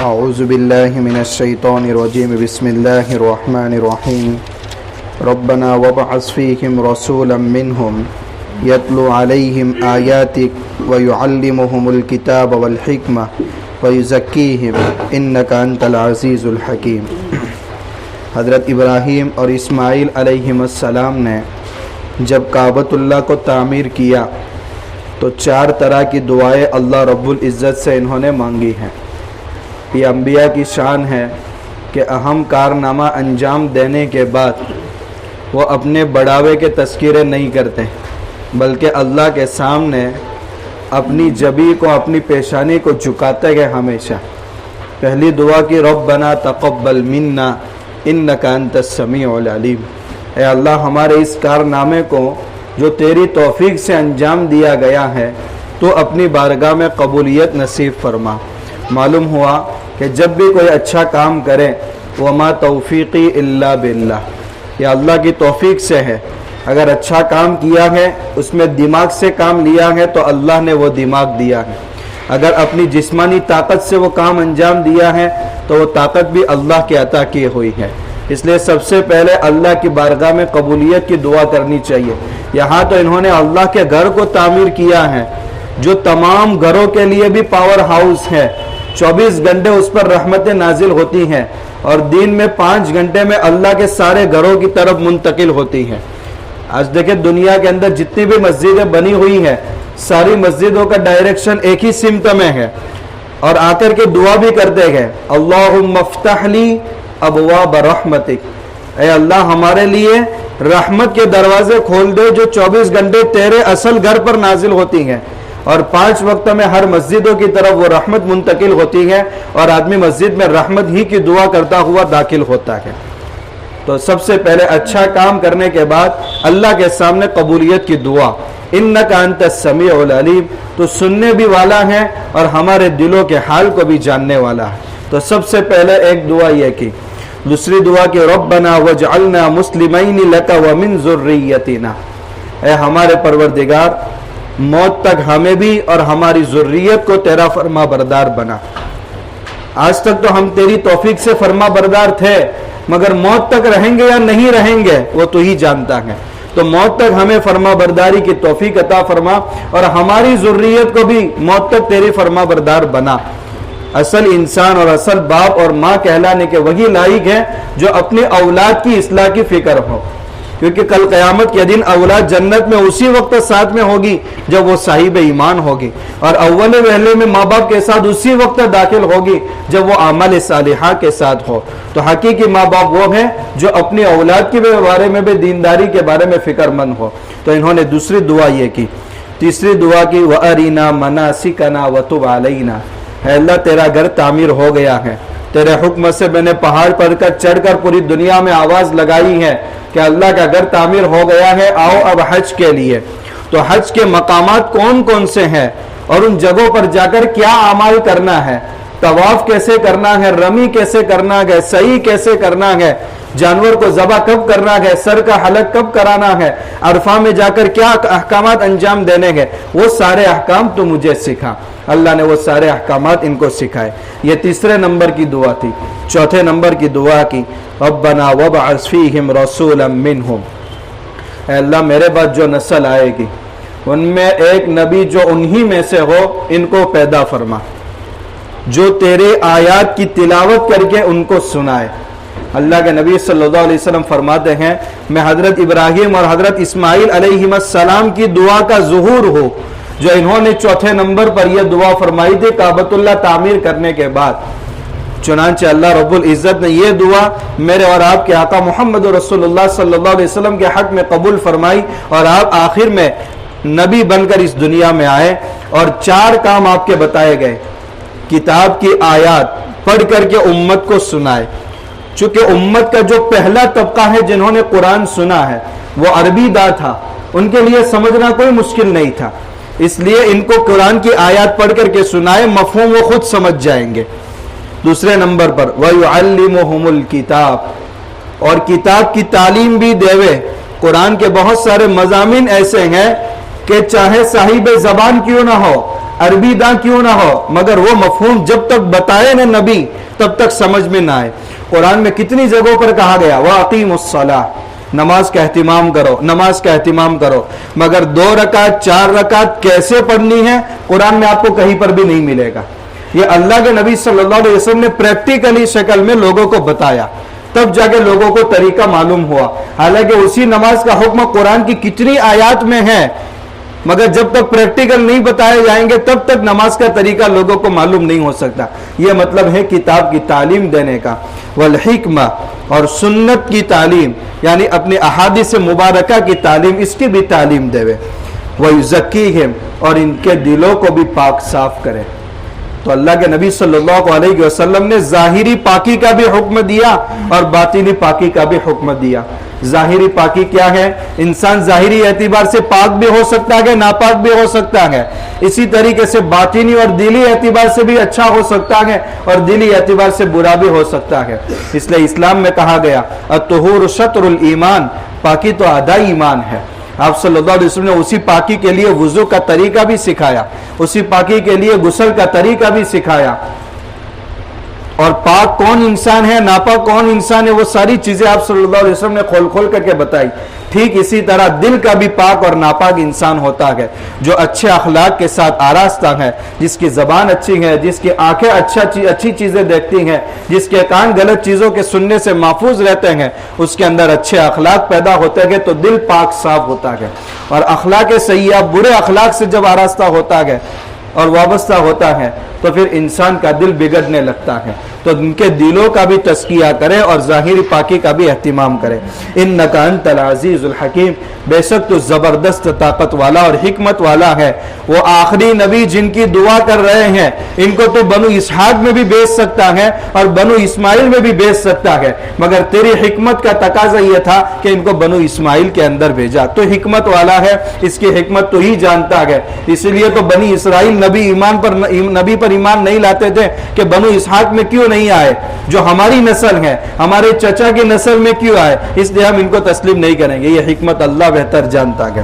اعوذ باللہ من الشیطان الرجیم بسم اللہ الرحمن الرحیم ربنا وابعث فیہم رسولا منہم یتلو علیہم آیاتک ویعلمہم الکتاب والحکمہ ویزکیہم انک انت العزیز الحکیم۔ حضرت ابراہیم اور اسماعیل علیہم السلام نے جب کعبۃ اللہ کو تعمیر کیا تو 4 طرح کی دعائیں اللہ رب العزت سے انہوں نے مانگی ہیں۔ یہ انبیاء کی شان ہے کہ اہم کارنامہ انجام دینے کے بعد وہ اپنے بڑھاوے کے تذکرے نہیں کرتے، بلکہ اللہ کے سامنے اپنی جبی کو، اپنی پیشانی کو جھکاتے گئے ہمیشہ۔ پہلی دعا کی ربنا تقبل منا انک انت السمیع العلیم، اے اللہ ہمارے اس کارنامے کو جو تیری توفیق سے انجام دیا گیا ہے تو اپنی بارگاہ میں قبولیت نصیب فرما۔ معلوم ہوا کہ جب بھی کوئی اچھا کام کرے وما توفیقی الا باللہ، یہ اللہ کی توفیق سے ہے۔ اگر اچھا کام کیا ہے، اس میں دماغ سے کام لیا ہے تو اللہ نے وہ دماغ دیا ہے۔ اگر اپنی جسمانی طاقت سے وہ کام انجام دیا ہے تو وہ طاقت بھی اللہ کے عطا کی ہوئی ہے۔ اس لیے سب سے پہلے اللہ کی بارگاہ میں قبولیت کی دعا کرنی چاہیے۔ یہاں تو انہوں نے اللہ کے گھر کو تعمیر کیا ہے جو تمام گھروں کے لیے بھی پاور ہاؤس ہے، 24 گھنٹے اس پر رحمتیں نازل ہوتی ہیں اور دن میں 5 گھنٹے میں اللہ کے سارے گھروں کی طرف منتقل ہوتی ہیں۔ آج دیکھیں دنیا کے اندر جتنی بھی مسجدیں بنی ہوئی ہیں، ساری مسجدوں کا ڈائریکشن ایک ہی سمت میں ہے، اور آ کر کے دعا بھی کرتے گئے اللہم افتح لی ابواب رحمتک، اے اللہ ہمارے لیے رحمت کے دروازے کھول دے جو 24 گھنٹے تیرے اصل گھر پر نازل ہوتی ہیں، اور 5 وقت میں ہر مسجدوں کی طرف وہ رحمت منتقل ہوتی ہے اور آدمی مسجد میں رحمت ہی کی دعا کرتا ہوا داخل ہوتا ہے۔ تو سب سے پہلے اچھا کام کرنے کے بعد اللہ کے سامنے قبولیت کی دعا، انک انت السمیع العلیم، تو سننے بھی والا ہے اور ہمارے دلوں کے حال کو بھی جاننے والا ہے۔ تو سب سے پہلے ایک دعا یہ کی۔ دوسری دعا کی ربنا واجعلنا مسلمین لک ومن ذریتنا، اے ہمارے پروردگار موت تک ہمیں بھی اور ہماری ذریت کو تیرا فرما بردار بنا۔ آج تک تو ہم تیری توفیق سے فرما بردار تھے، مگر موت تک رہیں گے یا نہیں رہیں گے وہ تو ہی جانتا ہے۔ تو موت تک ہمیں فرما برداری کی توفیق عطا فرما اور ہماری ذریت کو بھی موت تک تیری فرما بردار بنا۔ اصل انسان اور اصل باپ اور ماں کہلانے کے وہی لائق ہیں جو اپنی اولاد کی اصلاح کی فکر ہو، کیونکہ کل قیامت کے دن اولاد جنت میں اسی وقت ساتھ میں ہوگی جب وہ صاحب ایمان ہوگی، اور اول وہلے میں ماں باپ کے ساتھ اسی وقت داخل ہوگی جب وہ اعمال صالحہ کے ساتھ ہو۔ تو حقیقی ماں باپ وہ ہیں جو اپنی اولاد کے بارے میں بھی دینداری کے بارے میں فکر مند ہو۔ تو انہوں نے دوسری دعا یہ کی۔ تیسری دعا کی وَأَرِنَا مَنَاسِكَنَا وَتُبْ عَلَيْنَا، اے اللہ تیرا گھر تعمیر ہو گیا ہے، تیرے حکم سے میں نے پہاڑ پر چڑھ کر پوری دنیا میں آواز لگائی ہے کہ اللہ کا گھر تعمیر ہو گیا ہے، آؤ اب حج کے لیے۔ تو حج کے مقامات کون کون سے ہیں اور ان جگہوں پر جا کر کیا اعمال کرنا ہے، طواف کیسے کرنا ہے، رمی کیسے کرنا ہے، سعی کیسے کرنا ہے، جانور کو ذبح کب کرنا ہے، سر کا حلق کب کرانا ہے، عرفہ میں جا کر کیا احکامات انجام دینے ہیں، وہ سارے احکام تو مجھے سکھا۔ اللہ نے وہ سارے احکامات ان کو سکھائے۔ یہ تیسرے نمبر کی دعا تھی۔ چوتھے نمبر کی دعا کی ربنا وابعث فیہم رسولا منہم، اے اللہ میرے بعد جو نسل آئے گی ان میں ایک نبی جو انہی میں سے ہو، ان کو پیدا فرما جو تیرے آیات کی تلاوت کر کے ان کو سنائے۔ اللہ کے نبی صلی اللہ علیہ وسلم فرماتے ہیں میں حضرت ابراہیم اور حضرت اسماعیل علیہ السلام کی دعا کا ظہور ہو جو انہوں نے چوتھے نمبر پر یہ دعا فرمائی تھی کعبۃ اللہ تعمیر کرنے کے بعد۔ چنانچہ اللہ رب العزت نے یہ دعا میرے اور آپ کے آقا محمد رسول اللہ صلی اللہ علیہ وسلم کے حق میں قبول فرمائی، اور آپ آخر میں نبی بن کر اس دنیا میں آئے اور 4 کام آپ کے بتائے گئے۔ کتاب کی آیات پڑھ کر کے امت کو سنائے، چونکہ امت کا جو پہلا طبقہ ہے جنہوں نے قرآن سنا ہے وہ عربی داں تھا، ان کے لیے سمجھنا کوئی مشکل نہیں تھا، اس لیے ان کو قرآن کی آیات پڑھ کر کے سنائے، مفہوم وہ خود سمجھ جائیں گے۔ دوسرے نمبر پر وَيُعَلِّمُهُمُ الْكِتَابِ، اور کتاب کی تعلیم بھی دیوے۔ قرآن کے بہت سارے مضامین ایسے ہیں کہ چاہے صاحب زبان کیوں نہ ہو، عربی داں کیوں نہ ہو، مگر وہ مفہوم جب تک بتائے نہ نبی تب تک سمجھ میں نہ آئے۔ قرآن میں کتنی جگہوں پر کہا گیا وَأَقِیمُوا الصَّلَاةَ، نماز کا اہتمام کرو، نماز کا اہتمام کرو، مگر 2 رکعت 4 رکعت کیسے پڑھنی ہے قرآن میں آپ کو کہیں پر بھی نہیں ملے گا۔ یہ اللہ کے نبی صلی اللہ علیہ وسلم نے پریکٹیکلی شکل میں لوگوں کو بتایا، تب جا کے لوگوں کو طریقہ معلوم ہوا۔ حالانکہ اسی نماز کا حکم قرآن کی کتنی آیات میں ہے، مگر جب تک پریکٹیکل نہیں بتائے جائیں گے تب تک نماز کا طریقہ لوگوں کو معلوم نہیں ہو سکتا۔ یہ مطلب ہے کتاب کی تعلیم دینے کا، والحکمہ، اور سنت کی تعلیم، یعنی اپنے احادیث مبارکہ کی تعلیم، اس کی بھی تعلیم دے۔ وَيُزَكِّيهِمْ، اور ان کے دلوں کو بھی پاک صاف کرے۔ تو اللہ کے نبی صلی اللہ علیہ وسلم نے ظاہری پاکی کا بھی حکم دیا اور باطنی پاکی کا بھی حکم دیا۔ ظاہری پاکی کیا ہے؟ انسان ظاہری اعتبار سے پاک بھی ہو سکتا ہے، ناپاک بھی ہو سکتا ہے، اسی طریقے سے باطنی اور دلی اعتبار سے بھی اچھا ہو سکتا ہے اور دلی اعتبار سے برا بھی ہو سکتا ہے۔ اس لیے اسلام میں کہا گیا الطہور شطر الایمان، پاکی تو آدھا ایمان ہے۔ آپ صلی اللہ علیہ وسلم نے اسی پاکی کے لیے وضو کا طریقہ بھی سکھایا، اسی پاکی کے لیے غسل کا طریقہ بھی سکھایا، اور پاک کون انسان ہے، ناپاک کون انسان ہے، وہ ساری چیزیں آپ صلی اللہ علیہ وسلم نے کھول کر کے بتائی۔ ٹھیک اسی طرح دل کا بھی پاک اور ناپاک انسان ہوتا ہے، جو اچھے اخلاق کے ساتھ آراستہ ہے، جس کی زبان اچھی ہے، جس کی آنکھیں اچھی چیزیں دیکھتی ہیں، جس کے کان غلط چیزوں کے سننے سے محفوظ رہتے ہیں، اس کے اندر اچھے اخلاق پیدا ہوتے ہیں تو دل پاک صاف ہوتا ہے۔ اور اخلاق سیئہ، برے اخلاق سے جب آراستہ ہوتا ہے اور وابستہ ہوتا ہے تو پھر انسان کا دل بگڑنے لگتا ہے۔ تو ان کے دلوں کا بھی تزکیہ کرے اور ظاہری پاکی کا بھی اہتمام کرے۔ انک انت العزیز الحکیم، بے شک تو زبردست طاقت والا اور حکمت والا ہے۔ وہ آخری نبی جن کی دعا کر رہے ہیں، ان کو تو بنو اسحاق میں بھی بھیج سکتا ہے اور بنو اسماعیل میں بھی بھیج سکتا ہے، مگر تیری حکمت کا تقاضا یہ تھا کہ ان کو بنو اسماعیل کے اندر بھیجا۔ تو حکمت والا ہے، اس کی حکمت تو ہی جانتا ہے۔ اسی لیے تو بنی اسرائیل نبی پر ایمان نہیں لاتے تھے کہ بنو اسحاق میں کیوں نہیں آئے، جو ہماری نسل ہے، ہمارے چچا کی نسل میں کیوں آئے، اس لیے ہم ان کو تسلیم نہیں کریں گے۔ یہ حکمت اللہ بہتر جانتا ہے۔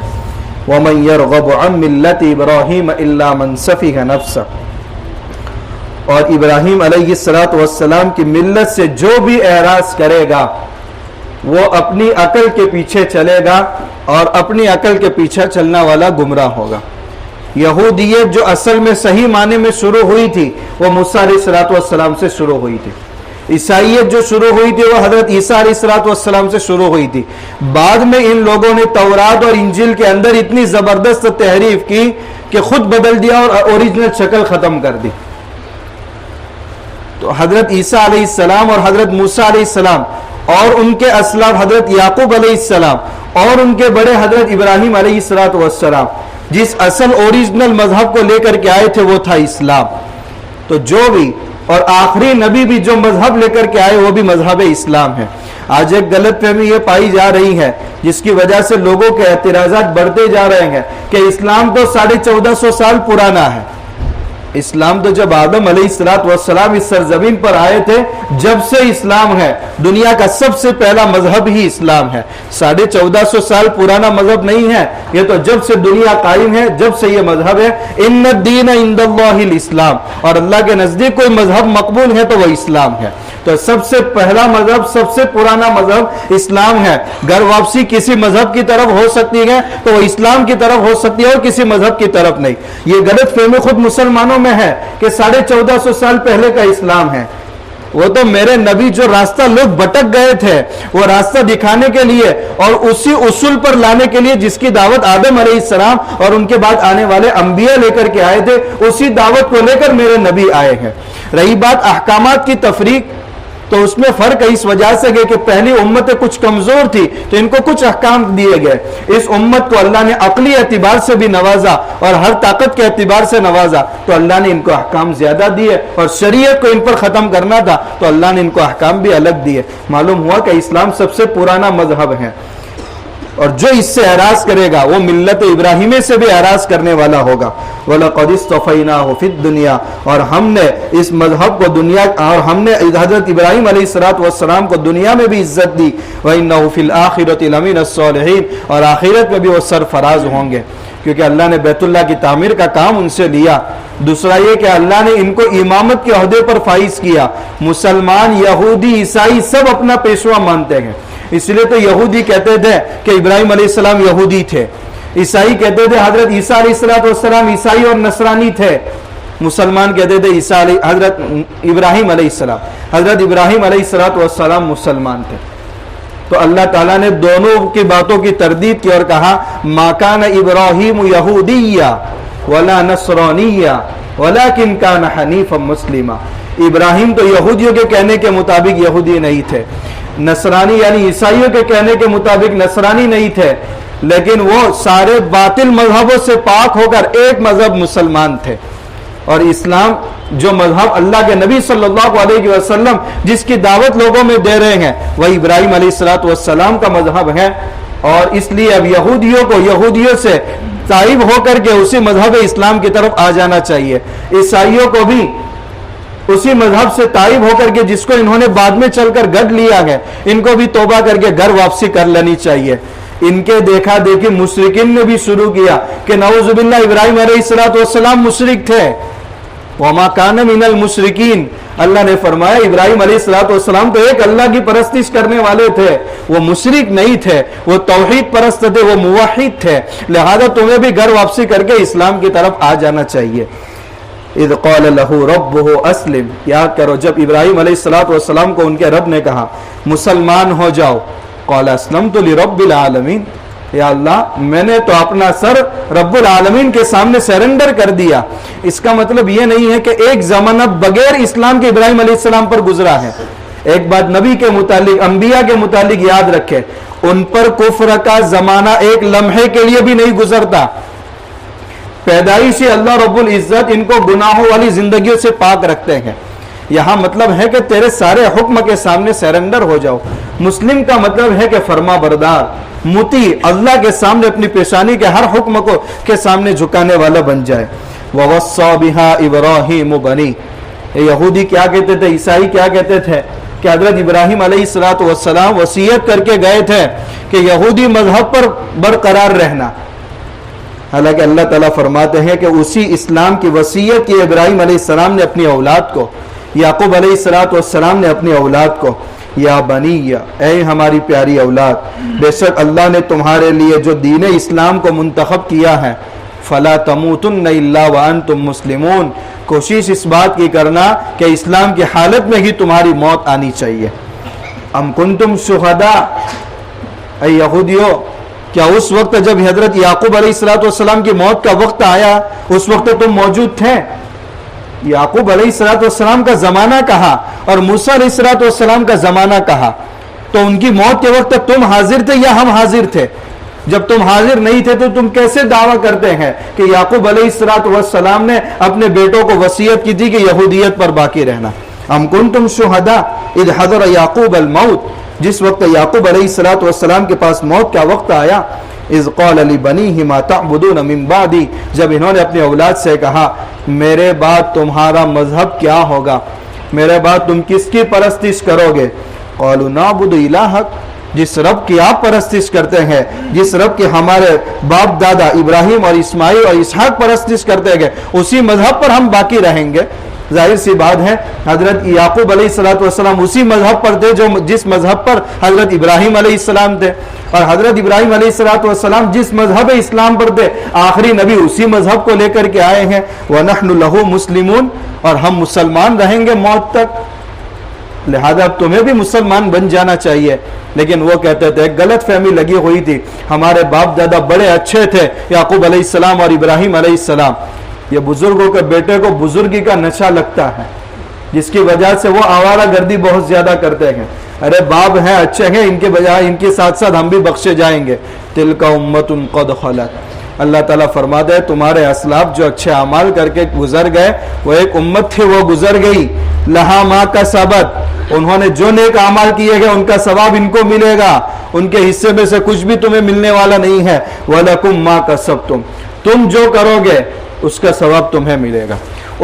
وَمَن يَرْغَبُ عَن مِّلَّةِ إِبْرَاهِيمَ إِلَّا مَن سَفِهَ نَفْسَهُ، اور ابراہیم علیہ السلام کی ملت سے جو بھی اعراض کرے گا وہ اپنی عقل کے پیچھے چلے گا، اور اپنی عقل کے پیچھے چلنا والا گمراہ ہوگا۔ یہودیت جو اصل میں صحیح معنی میں شروع ہوئی تھی وہ موسیٰ علیہ السلام سے شروع ہوئی تھی۔ عیسائیت جو شروع ہوئی تھی وہ حضرت عیسیٰ علیہ السلام سے شروع ہوئی تھی۔ بعد میں ان لوگوں نے تورات اور انجیل کے اندر اتنی زبردست تحریف کی کہ خود بدل دیا اور اوریجنل شکل ختم کر دی۔ تو حضرت عیسیٰ علیہ السلام اور حضرت موسیٰ علیہ السلام اور ان کے اسلاف حضرت یعقوب علیہ السلام اور ان کے بڑے حضرت ابراہیم علیہ السلام جس اصل اوریجنل مذہب کو لے کر کے آئے تھے وہ تھا اسلام۔ تو جو بھی اور آخری نبی بھی جو مذہب لے کر کے آئے وہ بھی مذہب اسلام ہے۔ آج ایک غلط فہمی یہ پائی جا رہی ہے جس کی وجہ سے لوگوں کے اعتراضات بڑھتے جا رہے ہیں کہ اسلام تو 1450 سال پرانا ہے۔ اسلام تو جب آدم علیہ السلام اس سرزمین پر آئے تھے جب سے اسلام ہے، دنیا کا سب سے پہلا مذہب ہی اسلام ہے۔ 1450 سال پرانا مذہب نہیں ہے، یہ تو جب سے دنیا قائم ہے جب سے یہ مذہب ہے۔ ان الدین عند اللہ الاسلام، اور اللہ کے نزدیک کوئی مذہب مقبول ہے تو وہ اسلام ہے۔ تو سب سے پہلا مذہب، سب سے پرانا مذہب اسلام ہے۔ گر واپسی کسی مذہب کی طرف ہو سکتی ہے تو وہ اسلام کی طرف ہو سکتی ہے اور کسی مذہب کی طرف نہیں۔ یہ غلط فہمی خود مسلمانوں میں ہے کہ 1450 سال پہلے کا اسلام ہے۔ وہ تو میرے نبی جو راستہ لوگ بھٹک گئے تھے وہ راستہ دکھانے کے لیے اور اسی اصول پر لانے کے لیے جس کی دعوت آدم علیہ السلام اور ان کے بعد آنے والے انبیاء لے کر کے آئے تھے، اسی دعوت کو لے کر میرے نبی آئے ہیں۔ رہی بات احکامات کی تفریق، تو اس میں فرق ہے اس وجہ سے کہ پہلی امت کچھ کمزور تھی تو ان کو کچھ احکام دیے گئے۔ اس امت کو اللہ نے عقلی اعتبار سے بھی نوازا اور ہر طاقت کے اعتبار سے نوازا تو اللہ نے ان کو احکام زیادہ دیے، اور شریعت کو ان پر ختم کرنا تھا تو اللہ نے ان کو احکام بھی الگ دیے۔ معلوم ہوا کہ اسلام سب سے پرانا مذہب ہے، اور جو اس سے اعراض کرے گا وہ ملت ابراہیمی سے بھی اعراض کرنے والا ہوگا۔ وَلَقَدِ اسْتَفَيْنَاهُ فِي الدُّنْيَا، اور ہم نے اس مذہب کو دنیا، اور ہم نے حضرت ابراہیم علیہ السلام کو دنیا میں بھی عزت دی۔ وَإِنَّهُ فِي الْآخِرَةِ لَمِنَ الصَّالِحِينَ، اور آخرت میں بھی وہ سرفراز ہوں گے۔ کیونکہ اللہ نے بیت اللہ کی تعمیر کا کام ان سے لیا. دوسرا یہ کہ اللہ نے ان کو امامت کے عہدے پر فائز کیا. مسلمان، یہودی، عیسائی سب اپنا پیشوا مانتے ہیں. اس لیے تو یہودی کہتے تھے کہ ابراہیم علیہ السلام یہودی تھے، عیسائی کہتے تھے حضرت عیسیٰ علیہ السلام عیسائی اور نصرانی تھے، مسلمان کہتے تھے حضرت ابراہیم علیہ السلام، حضرت ابراہیم علیہ السلام مسلمان تھے. تو اللہ تعالیٰ نے دونوں کی باتوں کی تردید کی اور کہا ما کان ابراہیم یہودیہ ولا نصرانیہ ولکن کان حنیفا مسلما. ابراہیم تو یہودیوں کے کہنے کے مطابق یہودی نہیں تھے، نصرانی یعنی عیسائیوں کے کہنے کے مطابق نصرانی نہیں تھے، لیکن وہ سارے باطل مذہبوں سے پاک ہو کر ایک مذہب مسلمان تھے. اور اسلام جو مذہب اللہ کے نبی صلی اللہ علیہ وسلم جس کی دعوت لوگوں میں دے رہے ہیں وہ ابراہیم علیہ السلام کا مذہب ہے. اور اس لیے اب یہودیوں سے تائب ہو کر کے اسی مذہب اسلام کی طرف آ جانا چاہیے. عیسائیوں کو بھی اسی مذہب سے تائب ہو کر کے جس کو انہوں نے بعد میں چل کر گڑھ لیا ہے، ان کو بھی توبہ کر کے گھر واپسی کر لینی چاہیے. ان کے دیکھا دیکھی مشرکین نے بھی شروع کیا کہ نعوذ باللہ ابراہیم علیہ السلام مشرک تھے. وما کان من المشرکین، اللہ نے فرمایا ابراہیم علیہ السلام تو ایک اللہ کی پرستش کرنے والے تھے، وہ مشرک نہیں تھے، وہ توحید پرست تھے، وہ موحد تھے. لہذا تمہیں بھی گھر واپسی کر کے اسلام کی طرف آ جانا چاہیے. اذ قال له ربه اسلم، یاد کرو جب ابراہیم علیہ السلام کو ان کے رب نے کہا مسلمان ہو جاؤ، قال اسلمت لرب العالمین، یا اللہ میں نے تو اپنا سر رب العالمین کے سامنے سرنڈر کر دیا. اس کا مطلب یہ نہیں ہے کہ ایک زمانہ بغیر اسلام کے ابراہیم علیہ السلام پر گزرا ہے. ایک بات نبی کے متعلق، انبیاء کے متعلق یاد رکھے، ان پر کفر کا زمانہ ایک لمحے کے لیے بھی نہیں گزرتا. پیدائش سے اللہ رب العزت ان کو گناہوں والی زندگیوں سے پاک رکھتے ہیں. یہاں مطلب ہے کہ تیرے سارے حکم کے سامنے سرنڈر ہو جاؤ. مسلم کا مطلب ہے کہ فرما بردار، مطیع، اللہ کے سامنے اپنی پیشانی کے ہر حکم کو کے سامنے جھکانے والا بن جائے. وَوَصَّى بِهَا إِبْرَاهِيمُ بَنِي، یہودی کیا کہتے تھے، عیسائی کیا کہتے تھے کہ حضرت ابراہیم علیہ السلام وصیت کر کے گئے تھے کہ یہودی مذہب پر برقرار رہنا. حالانکہ اللہ تعالیٰ فرماتے ہیں کہ اسی اسلام کی وصیت کی ابراہیم علیہ السلام نے اپنی اولاد کو، یعقوب علیہ السلام نے اپنی اولاد کو، یا بنی، اے ہماری پیاری اولاد، بے شک اللہ نے تمہارے لیے جو دین اسلام کو منتخب کیا ہے، فلا تموتن الا وانتم مسلمون، کوشش اس بات کی کرنا کہ اسلام کی حالت میں ہی تمہاری موت آنی چاہیے. ام کنتم شہداء، اے یہودیوں کیا اس وقت جب حضرت یعقوب علیہ السلام کی موت کا وقت آیا اس وقت تم موجود تھے؟ یعقوب علیہ السلام کا زمانہ کہا اور موسیٰ علیہ السلام کا زمانہ کہا. تو ان کی موت کے وقت تم حاضر تھے یا ہم حاضر تھے؟ جب تم حاضر نہیں تھے تو تم کیسے دعویٰ کرتے ہیں کہ یعقوب علیہ السلام نے اپنے بیٹوں کو وصیت کی تھی کہ یہودیت پر باقی رہنا؟ ام کنتم شہداء اذ حضر یعقوب الموت، جس وقت یعقوب علیہ السلام کے پاس موت کا وقت آیا، اذ قال لبنیہ ما تعبدون من بعدی، جب انہوں نے اپنی اولاد سے کہا میرے بعد تمہارا مذہب کیا ہوگا، میرے بعد تم کس کی پرستش کرو گے؟ قالوا نعبد الہک، جس رب کی آپ پرستش کرتے ہیں، جس رب کے ہمارے باپ دادا ابراہیم اور اسماعیل اور اسحاق پرستش کرتے گئے، اسی مذہب پر ہم باقی رہیں گے. ظاہر سی بات ہے حضرت یعقوب علیہ السلام اسی مذہب پر تھے جو جس مذہب پر حضرت ابراہیم علیہ السلام تھے، اور حضرت ابراہیم علیہ السلام جس مذہب اسلام پر تھے آخری نبی اسی مذہب کو لے کر کے آئے ہیں. وَنَحْنُ لَهُ مُسْلِمُونَ، اور ہم مسلمان رہیں گے موت تک. لہذا اب تمہیں بھی مسلمان بن جانا چاہیے. لیکن وہ کہتے تھے، غلط فہمی لگی ہوئی تھی، ہمارے باپ دادا بڑے اچھے تھے یعقوب علیہ السلام اور ابراہیم علیہ السلام. یہ بزرگوں کے بیٹے کو بزرگی کا نشہ لگتا ہے جس کی وجہ سے وہ آوارہ گردی بہت زیادہ کرتے ہیں. ارے باپ ہیں اچھے ہیں، ان کے بجائے ان کے ساتھ ساتھ ہم بھی بخشے جائیں گے. تلک امۃ قد خلت، اللہ تعالیٰ فرماتا ہے تمہارے اسلاف جو اچھے اعمال کر کے گزر گئے وہ ایک امت تھی، وہ گزر گئی. لہا ما کسبت، انہوں نے جو نیک اعمال کیے گئے ان کا ثواب ان کو ملے گا، ان کے حصے میں سے کچھ بھی تمہیں ملنے والا نہیں ہے. وَلَكُمْ مَا كَسَبْتُمْ، تم جو کرو گے اس کا ثواب تمہیں ملے گا.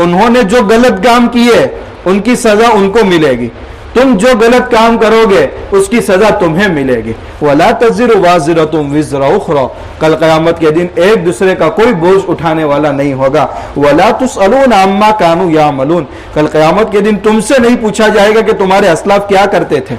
انہوں نے جو غلط کام کیے ان کی سزا ان کو ملے گی. تم جو غلط کام کرو گے اس کی سزا تمہیں ملے گی. وَلَا تَزِرُ وَازِرَةٌ وِزْرَ أُخْرَى. کل قیامت کے دن ایک دوسرے کا کوئی بوجھ اٹھانے والا نہیں ہوگا. وَلَا تُسْأَلُونَ عَمَّا كَانُوا يَعْمَلُونَ. کل قیامت کے دن تم سے نہیں پوچھا جائے گا کہ تمہارے اسلاف کیا کرتے تھے،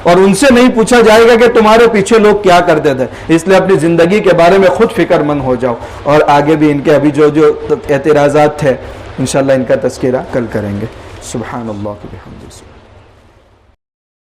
اور ان سے نہیں پوچھا جائے گا کہ تمہارے پیچھے لوگ کیا کرتے تھے. اس لیے اپنی زندگی کے بارے میں خود فکر مند ہو جاؤ. اور آگے بھی ان کے ابھی جو اعتراضات تھے انشاءاللہ ان کا تذکرہ کل کریں گے. سبحان اللہ و بحمدہ.